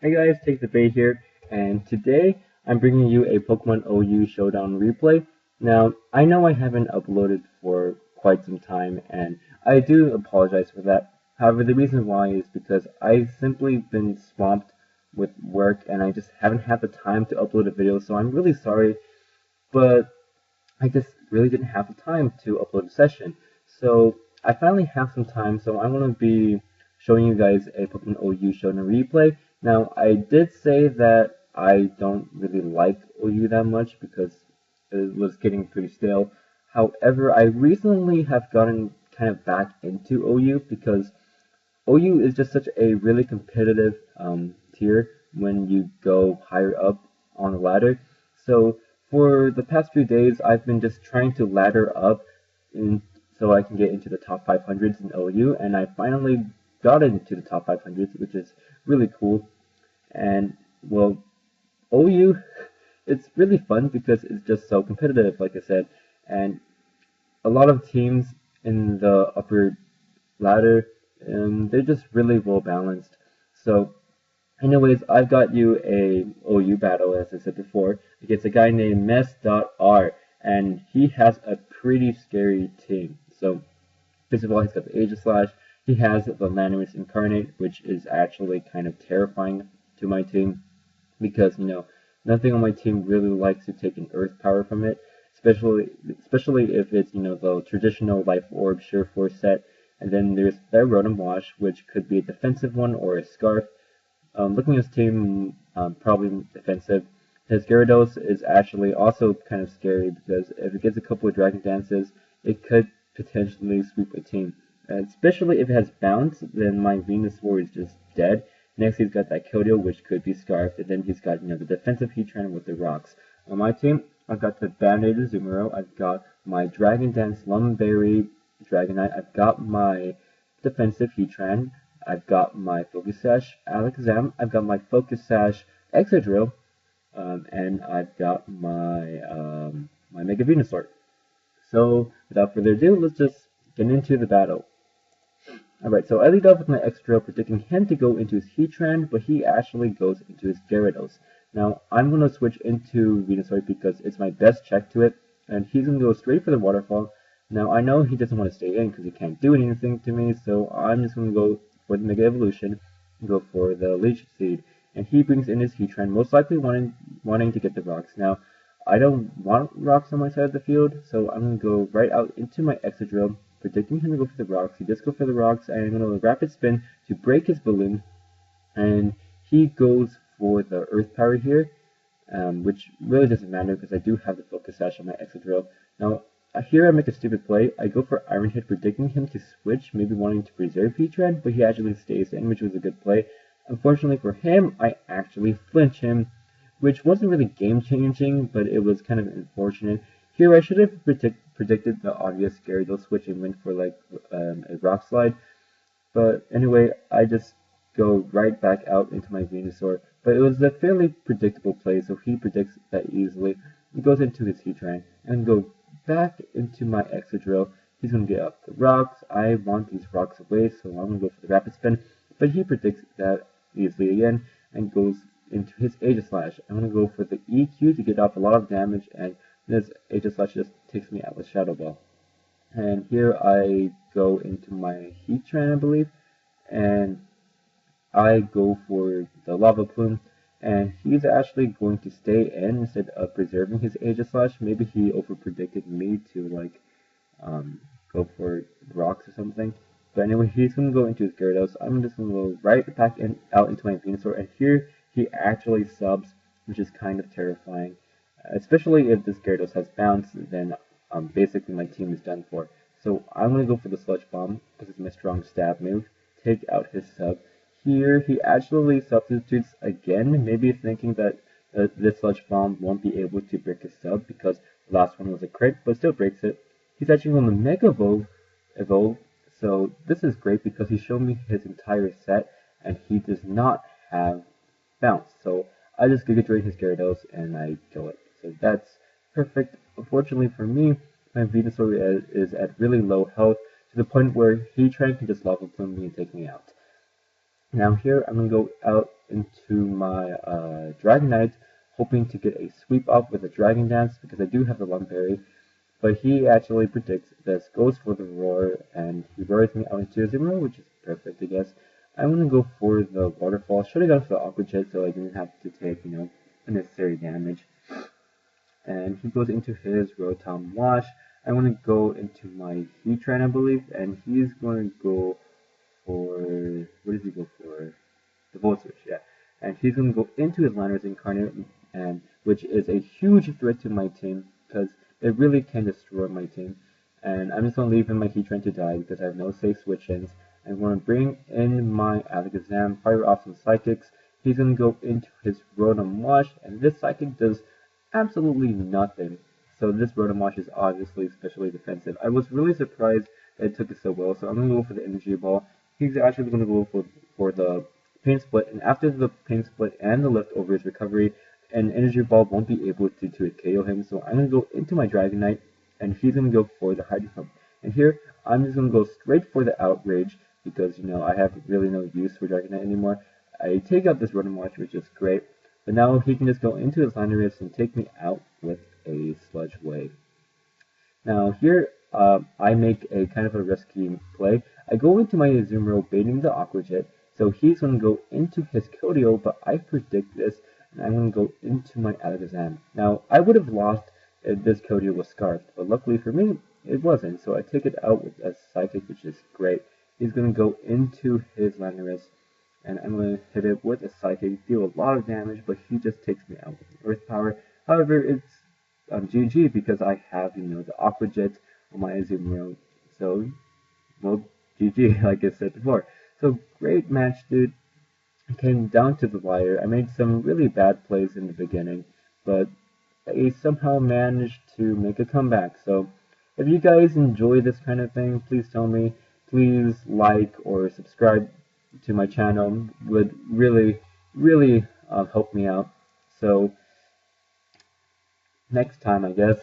Hey guys, Take the Bait here, and today I'm bringing you a Pokemon OU Showdown replay. Now, I know I haven't uploaded for quite some time, and I do apologize for that. However, the reason why is because I've simply been swamped with work, and I just haven't had the time to upload a video, so I'm really sorry, but I just really didn't have the time to upload a session. So I finally have some time, so I'm going to be showing you guys a Pokemon OU Showdown replay. Now, I did say that I don't really like OU that much because it was getting pretty stale. However, I recently have gotten kind of back into OU because OU is just such a really competitive tier when you go higher up on the ladder. So for the past few days, I've been just trying to ladder up in, so I can get into the top 500s in OU, and I finally got into the top 500s, which is really cool. And well, OU, it's really fun because it's just so competitive, like I said, and a lot of teams in the upper ladder, and they're just really well balanced. So, anyways, I've got you a OU battle, as I said before, against a guy named Mess.R, and he has a pretty scary team. So, first of all, he's got the Aegislash, he has the Landorus Incarnate, which is actually kind of terrifying to my team, because, nothing on my team really likes to take an Earth power from it, especially if it's, the traditional Life Orb Sureforce set. And then there's their Rotom Wash, which could be a defensive one or a Scarf. Looking at his team, probably defensive. His Gyarados is actually also kind of scary because if it gets a couple of Dragon Dances, it could potentially sweep a team. Especially if it has Bounce, then my Venusaur is just dead. Next, he's got that Keldeo, which could be Scarfed, and then he's got the defensive Heatran with the Rocks. On my team, I've got the Band-Aid Azumarill, I've got my Dragon Dance Lumberry Dragonite, I've got my defensive Heatran, I've got my Focus Sash Alakazam, I've got my Focus Sash Excadrill, and I've got my Mega Venusaur. So, without further ado, let's just get into the battle. Alright, so I lead off with my Excadrill, predicting him to go into his Heatran, but he actually goes into his Gyarados. Now, I'm going to switch into Venusaur because it's my best check to it, and he's going to go straight for the Waterfall. Now, I know he doesn't want to stay in because he can't do anything to me, so I'm just going to go for the Mega Evolution and go for the Leech Seed. And he brings in his Heatran, most likely wanting to get the Rocks. Now, I don't want Rocks on my side of the field, so I'm going to go right out into my Excadrill, predicting him to go for the Rocks. He does go for the Rocks, and I'm going to Rapid Spin to break his balloon, and he goes for the Earth Power here, which really doesn't matter because I do have the Focus Sash on my Excadrill. Now, here I make a stupid play. I go for Iron Head, predicting him to switch, maybe wanting to preserve Heatran, but he actually stays in, which was a good play. Unfortunately for him, I actually flinch him, which wasn't really game-changing, but it was kind of unfortunate. Here I should have predicted the obvious Gyarados switch and went for like a Rock Slide, but anyway, I just go right back out into my Venusaur. But it was a fairly predictable play, so he predicts that easily. He goes into his Heatran and go back into my Excadrill. He's going to get up the Rocks. I want these Rocks away, so I'm going to go for the Rapid Spin. But he predicts that easily again and goes into his Aegislash. I'm going to go for the EQ to get off a lot of damage, and this Aegislash just takes me out with Shadow Ball. And here I go into my Heatran, I believe, and I go for the Lava Plume, and he's actually going to stay in instead of preserving his Aegislash. Maybe he overpredicted me to like go for Rocks or something. But anyway, he's going to go into his Gyarados. I'm just going to go right back out into my Venusaur, and here he actually subs, which is kind of terrifying. Especially if this Gyarados has Bounce, then basically my team is done for. So I'm going to go for the Sludge Bomb, because it's my strong stab move, take out his sub. Here, he actually substitutes again, maybe thinking that this Sludge Bomb won't be able to break his sub, because the last one was a crit, but still breaks it. He's actually going to Mega Evolve, so this is great because he showed me his entire set, and he does not have Bounce. So I just Giga Drain his Gyarados, and I kill it. So that's perfect. Unfortunately for me, my Venusaur is at really low health, to the point where Heatran can just Lava Plume me and take me out. Now here, I'm going to go out into my Dragon Knight, hoping to get a sweep up with a Dragon Dance because I do have the Lum Berry. But he actually predicts this, goes for the Roar, and he roars me out into a Azumarill, which is perfect, I guess. I'm gonna go for the Waterfall. Should have gone for the Aqua Jet so I didn't have to take, unnecessary damage. And he goes into his Rotom Wash. I want to go into my Heatran, I believe, and he's going to go for, what does he go for? The Volt Switch, yeah. And he's going to go into his Landorus Incarnate, and which is a huge threat to my team, because it really can destroy my team. And I'm just going to leave in my Heatran to die, because I have no safe switch-ins. I'm going to bring in my Alakazam, fire off some Psychics. He's going to go into his Rotom Wash, and this Psychic does absolutely nothing. So this Rotom Wash is obviously especially defensive. I was really surprised that it took it so well, so I'm going to go for the Energy Ball. He's actually going to go for the Pain Split, and after the Pain Split and the Leftovers recovery, an Energy Ball won't be able to KO him, so I'm going to go into my Dragonite, and he's going to go for the Hydro Pump. And here, I'm just going to go straight for the Outrage, because, I have really no use for Dragonite anymore. I take out this Rotom Wash, which is great, but now he can just go into his Landorus and take me out with a Sludge Wave. Now here, I make a kind of a risky play. I go into my Azumarill baiting the Aqua Jet, so he's going to go into his Keldeo, but I predict this, and I'm going to go into my Alakazam. Now, I would have lost if this Keldeo was Scarfed, but luckily for me, it wasn't, so I take it out with a Psychic, which is great. He's going to go into his Landorus, and I'm going to hit it with a Psychic, deal a lot of damage, but he just takes me out with Earth Power. However, it's GG because I have, the Aqua Jet on my Azumarill, so, well, GG, like I said before. So, great match, dude. It came down to the wire. I made some really bad plays in the beginning, but I somehow managed to make a comeback. So, if you guys enjoy this kind of thing, please tell me. Please like or subscribe to my channel. Would really, really help me out. So, next time, I guess.